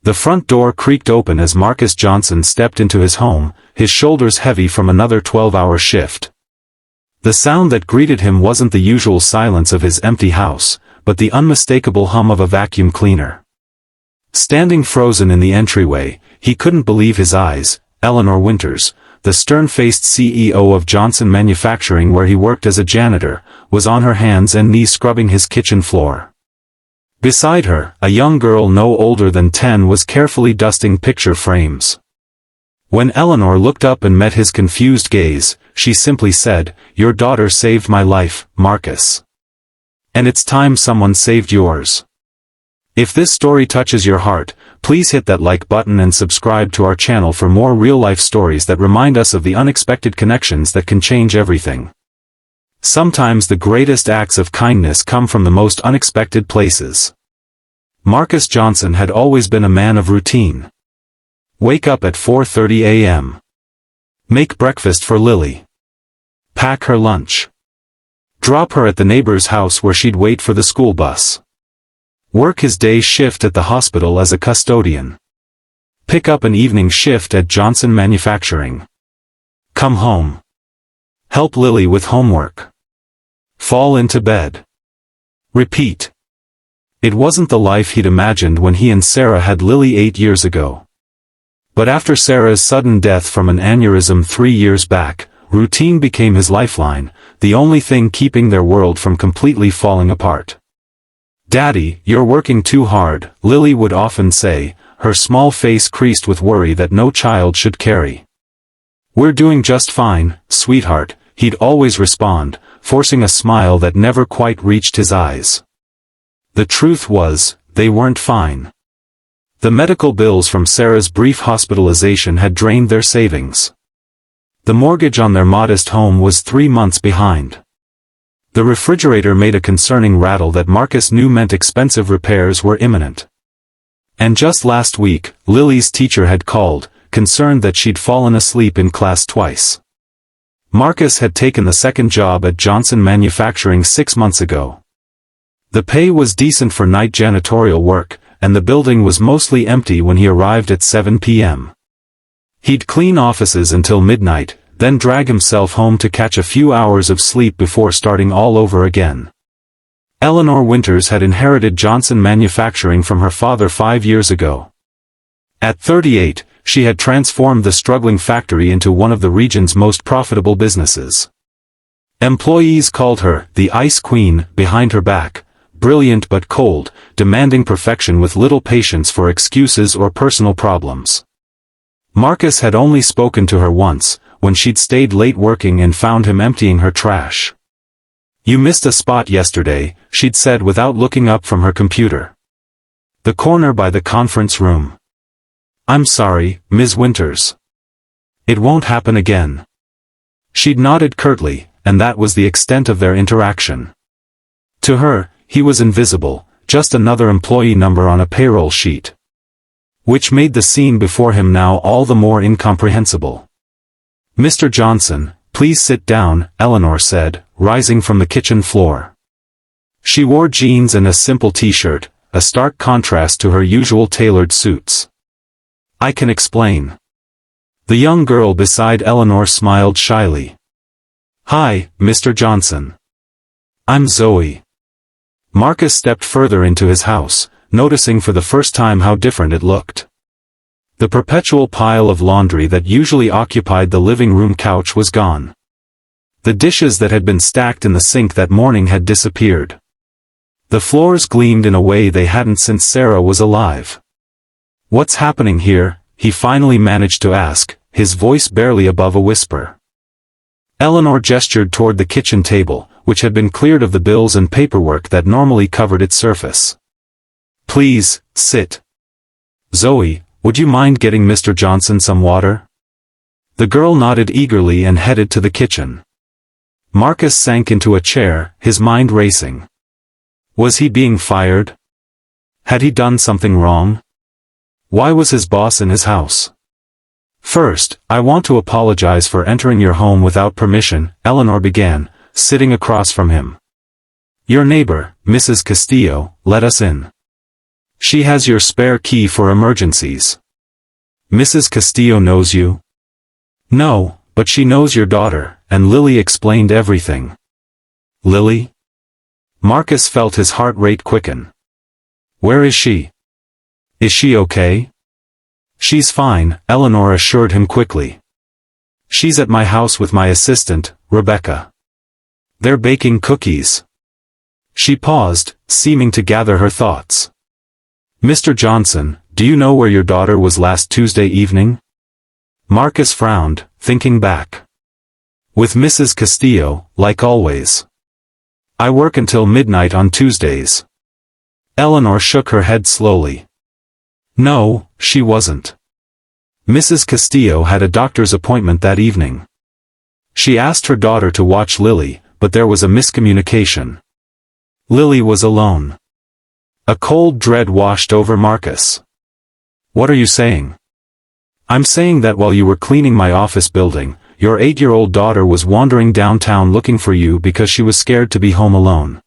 The front door creaked open as Marcus Johnson stepped into his home, his shoulders heavy from another 12-hour shift. The sound that greeted him wasn't the usual silence of his empty house, but the unmistakable hum of a vacuum cleaner. Standing frozen in the entryway, he couldn't believe his eyes. Eleanor Winters, the stern-faced CEO of Johnson Manufacturing where he worked as a janitor, was on her hands and knees scrubbing his kitchen floor. Beside her, a young girl no older than 10 was carefully dusting picture frames. When Eleanor looked up and met his confused gaze, she simply said, "Your daughter saved my life, Marcus. And it's time someone saved yours." If this story touches your heart, please hit that like button and subscribe to our channel for more real-life stories that remind us of the unexpected connections that can change everything. Sometimes the greatest acts of kindness come from the most unexpected places. Marcus Johnson had always been a man of routine. Wake up at 4:30 a.m. Make breakfast for Lily. Pack her lunch. Drop her at the neighbor's house where she'd wait for the school bus. Work his day shift at the hospital as a custodian. Pick up an evening shift at Johnson Manufacturing. Come home. Help Lily with homework. Fall into bed. Repeat. It wasn't the life he'd imagined when he and Sarah had Lily 8 years ago. But after Sarah's sudden death from an aneurysm 3 years back, routine became his lifeline, the only thing keeping their world from completely falling apart. "Daddy, you're working too hard," Lily would often say, her small face creased with worry that no child should carry. "We're doing just fine, sweetheart," he'd always respond, forcing a smile that never quite reached his eyes. The truth was, they weren't fine. The medical bills from Sarah's brief hospitalization had drained their savings. The mortgage on their modest home was 3 months behind. The refrigerator made a concerning rattle that Marcus knew meant expensive repairs were imminent. And just last week, Lily's teacher had called, concerned that she'd fallen asleep in class twice. Marcus had taken the second job at Johnson Manufacturing 6 months ago. The pay was decent for night janitorial work, and the building was mostly empty when he arrived at 7 p.m. He'd clean offices until midnight, then drag himself home to catch a few hours of sleep before starting all over again. Eleanor Winters had inherited Johnson Manufacturing from her father 5 years ago. At 38, she had transformed the struggling factory into one of the region's most profitable businesses. Employees called her the Ice Queen behind her back, brilliant but cold, demanding perfection with little patience for excuses or personal problems. Marcus had only spoken to her once, when she'd stayed late working and found him emptying her trash. "You missed a spot yesterday," she'd said without looking up from her computer. "The corner by the conference room." "I'm sorry, Ms. Winters. It won't happen again." She'd nodded curtly, and that was the extent of their interaction. To her, he was invisible, just another employee number on a payroll sheet. Which made the scene before him now all the more incomprehensible. "Mr. Johnson, please sit down," Eleanor said, rising from the kitchen floor. She wore jeans and a simple t-shirt, a stark contrast to her usual tailored suits. "I can explain." The young girl beside Eleanor smiled shyly. "Hi, Mr. Johnson. I'm Zoe." Marcus stepped further into his house, noticing for the first time how different it looked. The perpetual pile of laundry that usually occupied the living room couch was gone. The dishes that had been stacked in the sink that morning had disappeared. The floors gleamed in a way they hadn't since Sarah was alive. "What's happening here?" he finally managed to ask, his voice barely above a whisper. Eleanor gestured toward the kitchen table, which had been cleared of the bills and paperwork that normally covered its surface. "Please, sit. Zoe, would you mind getting Mr. Johnson some water?" The girl nodded eagerly and headed to the kitchen. Marcus sank into a chair, his mind racing. Was he being fired? Had he done something wrong? Why was his boss in his house? "First, I want to apologize for entering your home without permission," Eleanor began, sitting across from him. "Your neighbor, Mrs. Castillo, let us in. She has your spare key for emergencies. Mrs. Castillo knows you? No, but she knows your daughter, and Lily explained everything. Lily? Marcus felt his heart rate quicken. Where is she? Is she okay? She's fine, Eleanor assured him quickly. She's at my house with my assistant, Rebecca. They're baking cookies. She paused, seeming to gather her thoughts. Mr. Johnson, do you know where your daughter was last Tuesday evening? Marcus frowned, thinking back. With Mrs. Castillo, like always. I work until midnight on Tuesdays. Eleanor shook her head slowly. No, she wasn't. Mrs. Castillo had a doctor's appointment that evening. She asked her daughter to watch Lily, but there was a miscommunication. Lily was alone. A cold dread washed over Marcus. What are you saying? I'm saying that while you were cleaning my office building, your 8-year-old daughter was wandering downtown looking for you because she was scared to be home alone.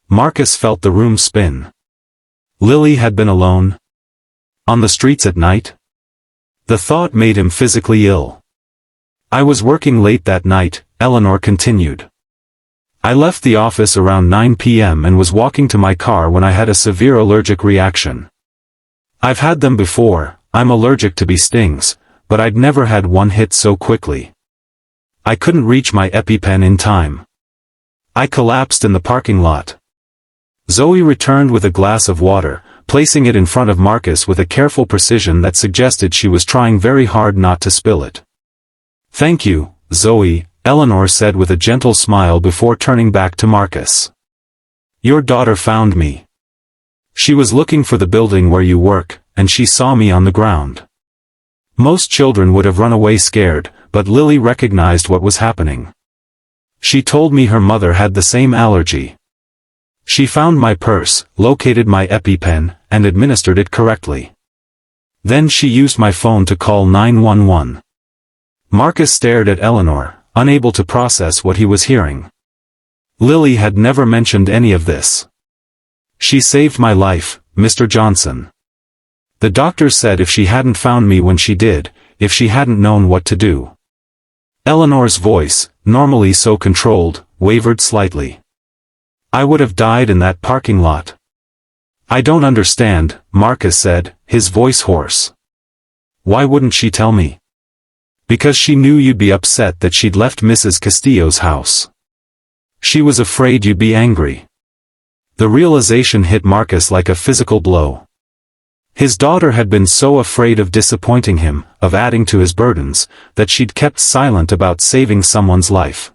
Marcus felt the room spin. Lily had been alone? On the streets at night? The thought made him physically ill. I was working late that night, Eleanor continued. I left the office around 9 p.m. and was walking to my car when I had a severe allergic reaction. I've had them before, I'm allergic to bee stings, but I'd never had one hit so quickly. I couldn't reach my EpiPen in time. I collapsed in the parking lot. Zoe returned with a glass of water, placing it in front of Marcus with a careful precision that suggested she was trying very hard not to spill it. Thank you, Zoe, Eleanor said with a gentle smile before turning back to Marcus. Your daughter found me. She was looking for the building where you work, and she saw me on the ground. Most children would have run away scared, but Lily recognized what was happening. She told me her mother had the same allergy. She found my purse, located my EpiPen, and administered it correctly. Then she used my phone to call 911. Marcus stared at Eleanor, unable to process what he was hearing. Lily had never mentioned any of this. She saved my life, Mr. Johnson. The doctor said if she hadn't found me when she did, if she hadn't known what to do. Eleanor's voice, normally so controlled, wavered slightly. I would have died in that parking lot. I don't understand, Marcus said, his voice hoarse. Why wouldn't she tell me? Because she knew you'd be upset that she'd left Mrs. Castillo's house. She was afraid you'd be angry. The realization hit Marcus like a physical blow. His daughter had been so afraid of disappointing him, of adding to his burdens, that she'd kept silent about saving someone's life.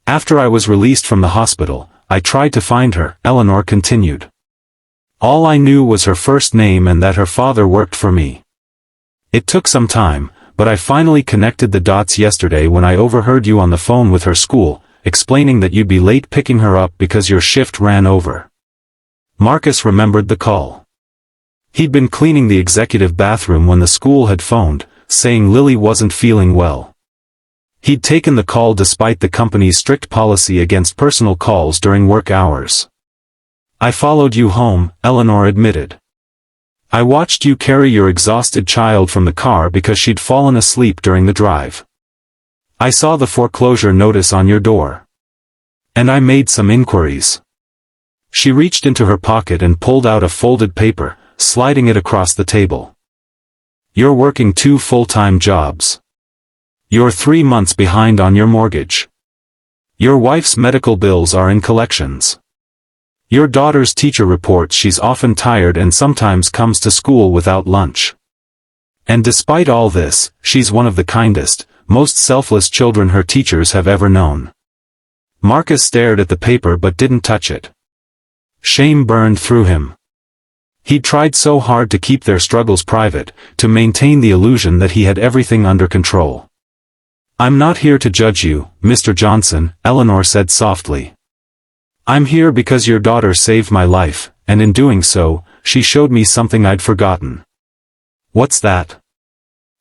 After I was released from the hospital, I tried to find her, Eleanor continued. All I knew was her first name and that her father worked for me. It took some time, but I finally connected the dots yesterday when I overheard you on the phone with her school, explaining that you'd be late picking her up because your shift ran over. Marcus remembered the call. He'd been cleaning the executive bathroom when the school had phoned, saying Lily wasn't feeling well. He'd taken the call despite the company's strict policy against personal calls during work hours. I followed you home, Eleanor admitted. I watched you carry your exhausted child from the car because she'd fallen asleep during the drive. I saw the foreclosure notice on your door. And I made some inquiries. She reached into her pocket and pulled out a folded paper, sliding it across the table. You're working 2 full-time jobs. You're 3 months behind on your mortgage. Your wife's medical bills are in collections. Your daughter's teacher reports she's often tired and sometimes comes to school without lunch. And despite all this, she's one of the kindest, most selfless children her teachers have ever known. Marcus stared at the paper but didn't touch it. Shame burned through him. He'd tried so hard to keep their struggles private, to maintain the illusion that he had everything under control. I'm not here to judge you, Mr. Johnson, Eleanor said softly. I'm here because your daughter saved my life, and in doing so, she showed me something I'd forgotten. What's that?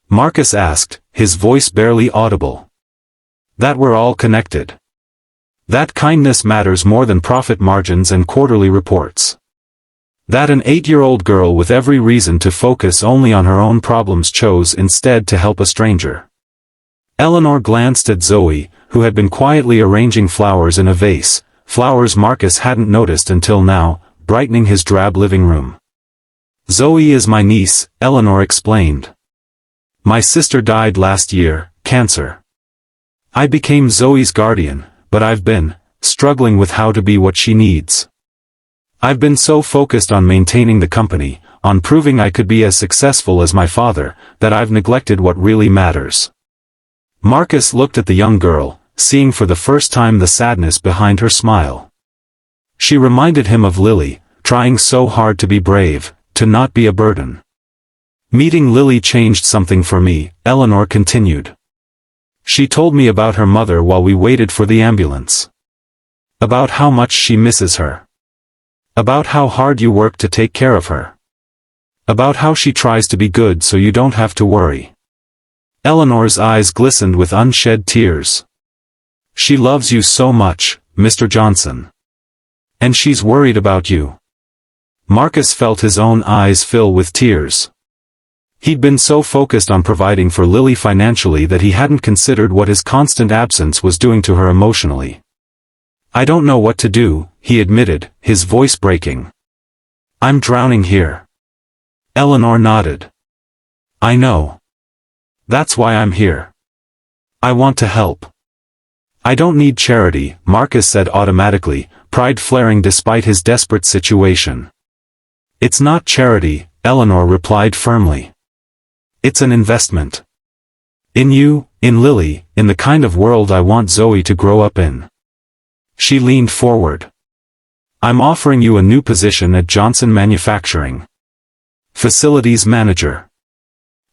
Marcus asked, his voice barely audible. That we're all connected. That kindness matters more than profit margins and quarterly reports. That an 8-year-old girl with every reason to focus only on her own problems chose instead to help a stranger. Eleanor glanced at Zoe, who had been quietly arranging flowers in a vase, flowers Marcus hadn't noticed until now, brightening his drab living room. "Zoe is my niece," Eleanor explained. "My sister died last year, cancer. I became Zoe's guardian, but I've been struggling with how to be what she needs. I've been so focused on maintaining the company, on proving I could be as successful as my father, that I've neglected what really matters." Marcus looked at the young girl, seeing for the first time the sadness behind her smile. She reminded him of Lily, trying so hard to be brave, to not be a burden. "Meeting Lily changed something for me," Eleanor continued. "She told me about her mother while we waited for the ambulance. About how much she misses her. About how hard you work to take care of her. About how she tries to be good so you don't have to worry." Eleanor's eyes glistened with unshed tears. "She loves you so much, Mr. Johnson. And she's worried about you." Marcus felt his own eyes fill with tears. He'd been so focused on providing for Lily financially that he hadn't considered what his constant absence was doing to her emotionally. "I don't know what to do," he admitted, his voice breaking. "I'm drowning here." Eleanor nodded. "I know. That's why I'm here. I want to help." "I don't need charity," Marcus said automatically, pride flaring despite his desperate situation. "It's not charity," Eleanor replied firmly. "It's an investment. In you, in Lily, in the kind of world I want Zoe to grow up in." She leaned forward. "I'm offering you a new position at Johnson Manufacturing. Facilities Manager.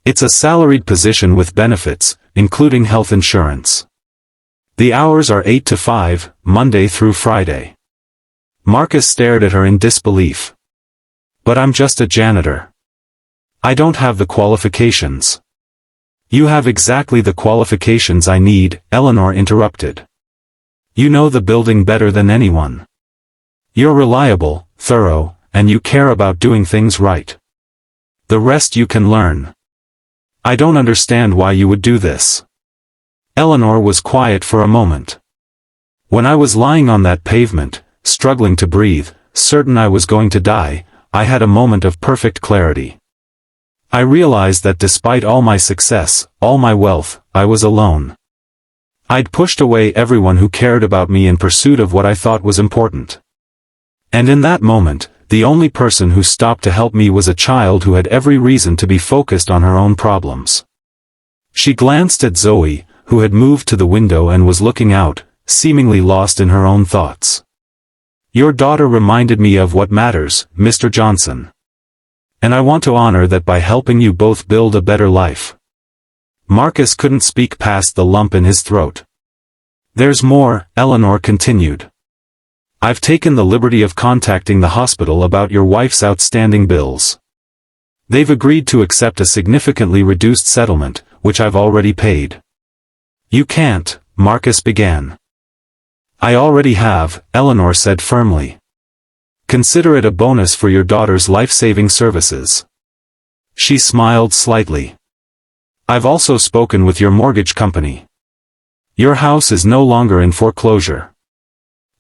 It's a salaried position with benefits, including health insurance. The hours are 8 to 5, Monday through Friday." Marcus stared at her in disbelief. "But I'm just a janitor. I don't have the qualifications." "You have exactly the qualifications I need," Eleanor interrupted. "You know the building better than anyone. You're reliable, thorough, and you care about doing things right. The rest you can learn. I don't understand why you would do this." Eleanor was quiet for a moment. "When I was lying on that pavement, struggling to breathe, certain I was going to die, I had a moment of perfect clarity. I realized that despite all my success, all my wealth, I was alone. I'd pushed away everyone who cared about me in pursuit of what I thought was important. And in that moment, the only person who stopped to help me was a child who had every reason to be focused on her own problems." She glanced at Zoe, who had moved to the window and was looking out, seemingly lost in her own thoughts. "Your daughter reminded me of what matters, Mr. Johnson. And I want to honor that by helping you both build a better life." Marcus couldn't speak past the lump in his throat. "There's more," Eleanor continued. "I've taken the liberty of contacting the hospital about your wife's outstanding bills. They've agreed to accept a significantly reduced settlement, which I've already paid." "You can't," Marcus began. "I already have," Eleanor said firmly. "Consider it a bonus for your daughter's life-saving services." She smiled slightly. "I've also spoken with your mortgage company. Your house is no longer in foreclosure.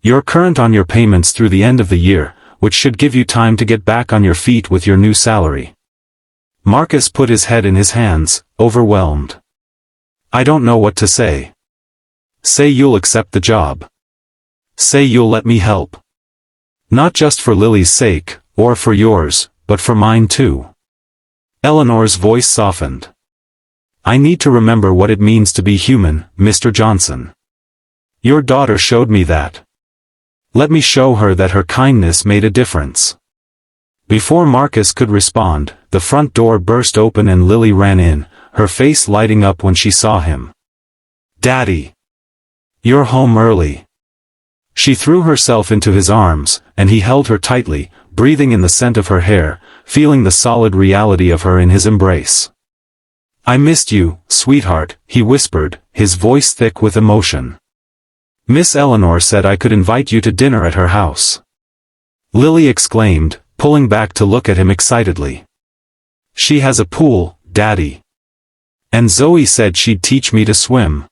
You're current on your payments through the end of the year, which should give you time to get back on your feet with your new salary." Marcus put his head in his hands, overwhelmed. "I don't know what to say. Say you'll accept the job. Say you'll let me help. Not just for Lily's sake, or for yours, but for mine too." Eleanor's voice softened. "I need to remember what it means to be human, Mr. Johnson. Your daughter showed me that. Let me show her that her kindness made a difference." Before Marcus could respond, the front door burst open and Lily ran in, her face lighting up when she saw him. "Daddy! You're home early." She threw herself into his arms, and he held her tightly, breathing in the scent of her hair, feeling the solid reality of her in his embrace. "I missed you, sweetheart," he whispered, his voice thick with emotion. "Miss Eleanor said I could invite you to dinner at her house." Lily exclaimed, pulling back to look at him excitedly. She has a pool, Daddy. And Zoe said she'd teach me to swim.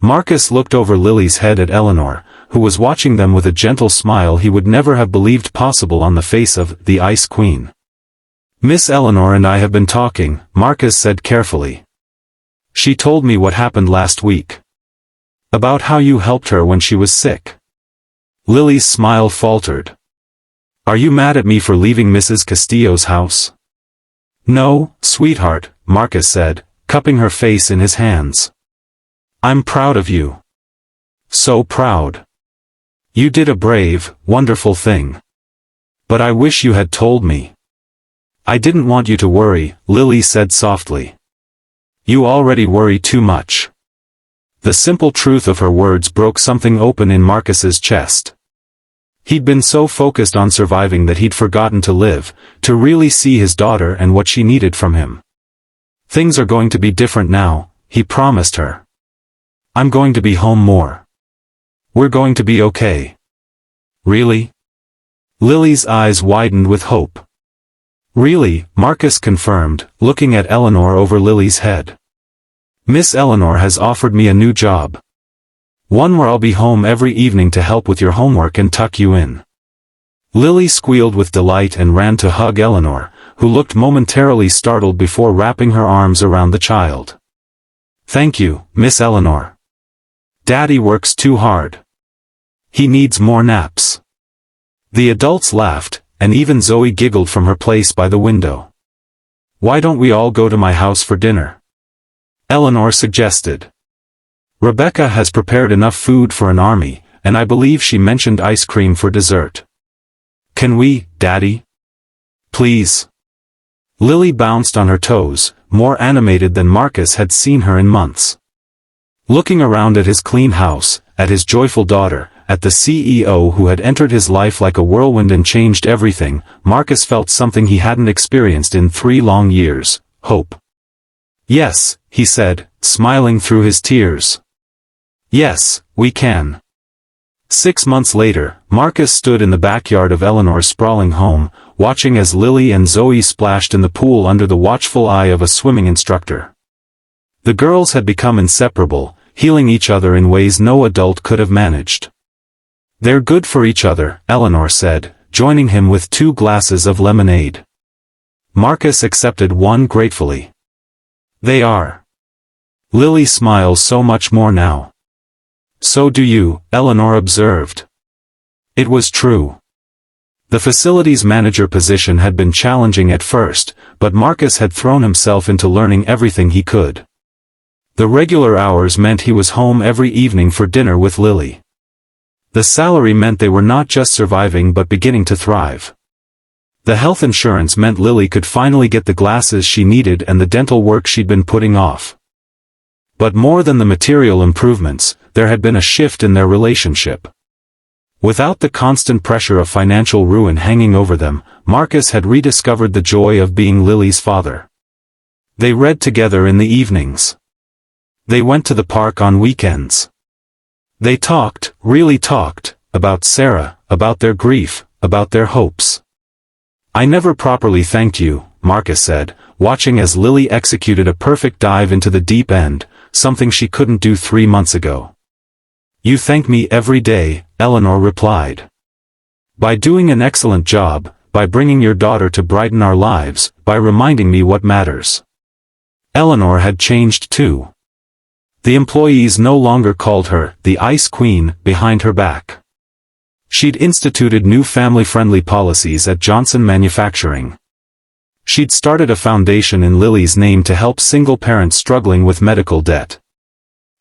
Marcus looked over Lily's head at Eleanor, who was watching them with a gentle smile he would never have believed possible on the face of the Ice Queen. Miss Eleanor and I have been talking, Marcus said carefully. She told me what happened last week. About how you helped her when she was sick. Lily's smile faltered. Are you mad at me for leaving Mrs. Castillo's house? No, sweetheart, Marcus said, cupping her face in his hands. I'm proud of you. So proud. You did a brave, wonderful thing. But I wish you had told me. I didn't want you to worry, Lily said softly. You already worry too much. The simple truth of her words broke something open in Marcus's chest. He'd been so focused on surviving that he'd forgotten to live, to really see his daughter and what she needed from him. Things are going to be different now, he promised her. I'm going to be home more. We're going to be okay. Really? Lily's eyes widened with hope. Really, Marcus confirmed, looking at Eleanor over Lily's head. Miss Eleanor has offered me a new job. One where I'll be home every evening to help with your homework and tuck you in. Lily squealed with delight and ran to hug Eleanor, who looked momentarily startled before wrapping her arms around the child. Thank you, Miss Eleanor. Daddy works too hard. He needs more naps. The adults laughed, and even Zoe giggled from her place by the window. Why don't we all go to my house for dinner? Eleanor suggested. Rebecca has prepared enough food for an army, and I believe she mentioned ice cream for dessert. Can we, Daddy? Please. Lily bounced on her toes, more animated than Marcus had seen her in months. Looking around at his clean house, at his joyful daughter, at the CEO who had entered his life like a whirlwind and changed everything, Marcus felt something he hadn't experienced in 3 long years, hope. Yes, he said, smiling through his tears. Yes, we can. 6 months later, Marcus stood in the backyard of Eleanor's sprawling home, watching as Lily and Zoe splashed in the pool under the watchful eye of a swimming instructor. The girls had become inseparable, healing each other in ways no adult could have managed. They're good for each other, Eleanor said, joining him with 2 glasses of lemonade. Marcus accepted one gratefully. They are. Lily smiles so much more now. So do you, Eleanor observed. It was true. The facilities manager position had been challenging at first, but Marcus had thrown himself into learning everything he could. The regular hours meant he was home every evening for dinner with Lily. The salary meant they were not just surviving but beginning to thrive. The health insurance meant Lily could finally get the glasses she needed and the dental work she'd been putting off. But more than the material improvements, there had been a shift in their relationship. Without the constant pressure of financial ruin hanging over them, Marcus had rediscovered the joy of being Lily's father. They read together in the evenings. They went to the park on weekends. They talked, really talked, about Sarah, about their grief, about their hopes. I never properly thanked you, Marcus said, watching as Lily executed a perfect dive into the deep end, something she couldn't do 3 months ago. You thank me every day, Eleanor replied. By doing an excellent job, by bringing your daughter to brighten our lives, by reminding me what matters. Eleanor had changed too. The employees no longer called her the Ice Queen behind her back. She'd instituted new family-friendly policies at Johnson Manufacturing. She'd started a foundation in Lily's name to help single parents struggling with medical debt.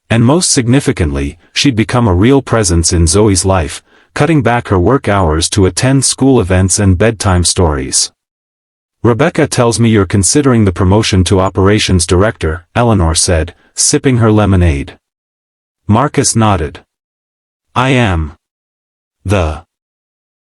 And most significantly, she'd become a real presence in Zoe's life, cutting back her work hours to attend school events and bedtime stories. Rebecca tells me you're considering the promotion to operations director, Eleanor said, sipping her lemonade. Marcus nodded. I am. The